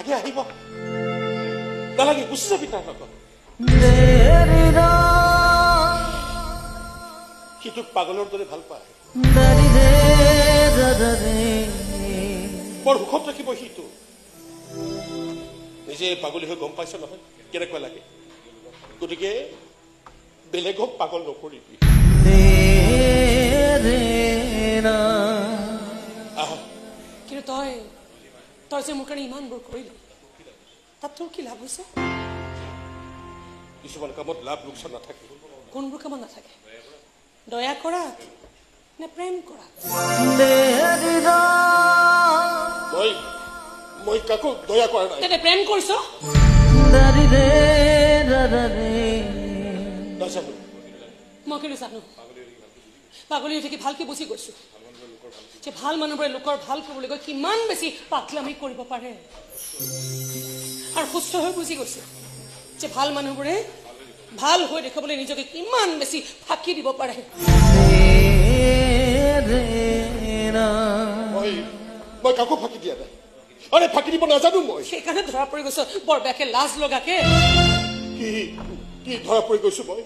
আগে আহিব নালাগে গুচি যাবি তাৰ লগত সি তোক পাগলৰ দৰে ভাল পায় বৰ সুখত ৰাখিব সিটো নিজে পাগলী হৈ গম পাইছ নহয় কেনেকুৱা লাগে গতিকে বেলেগক পাগল নকৰিবি কিন্তু তই যে মোৰ কাৰণে ইমানবোৰ কৰিলি তাত তোৰ কি লাভ হৈছে কিছুমান কামত লাভ লোকচান নাথাকে কোনবোৰ কামত নাথাকে দয়া কৰা নে প্ৰেম কৰা মই কাকো দয়া কৰা নাই তেনে প্ৰেম কৰিছ নাজানো মই কিন্তু জানো পাগলী হৈ থাকি ভালকে বুজি গৈছো যে ভাল মানুহবোৰে লোকৰ ভাল কৰিবলৈ গৈ কিমান বেছি পাগলামি কৰিব পাৰে আৰু সুস্থ হৈ বুজি গৈছে যে ভাল মানুহবোৰে ভাল হৈ দেখাবলৈ নিজকে কিমান বেছি ফাঁকি দিব পাৰে মই কাকো ফাঁকি দিয়া নাই আৰে ফাঁকি দিব নাজানো মই সেইকাৰণে ধৰা পৰি গৈছ বৰ বেয়াকে লাজ লগাকে কি ধৰা পৰি গৈছো মই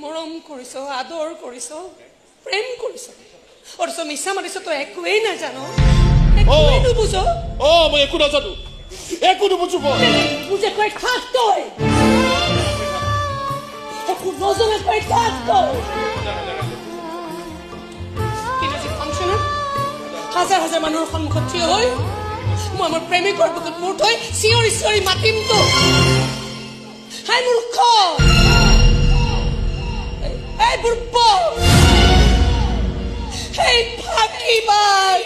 মৰম কৰিছ আদৰ কৰিছ প্ৰেম কৰিছ অথচ মিছা মাতিছ তই একোৱেই নাজানো একোৱেই নুবুজ মই একো নাজানো একো নুবুজো মই বুজে কৈ থাক তই একো নজনা কৈ থাক তই কিন্তু আজি ফাংচনত হাজাৰ হাজাৰ মানুহৰ সন্মুখত থিয় হৈ মই মোৰ প্ৰেমিকৰ বুকুত মূৰ থৈ চিঞৰি চিঞৰি মাতিম তো হাই মূৰ্খ এই বুৰ্বক এই ফাঁকিবাজ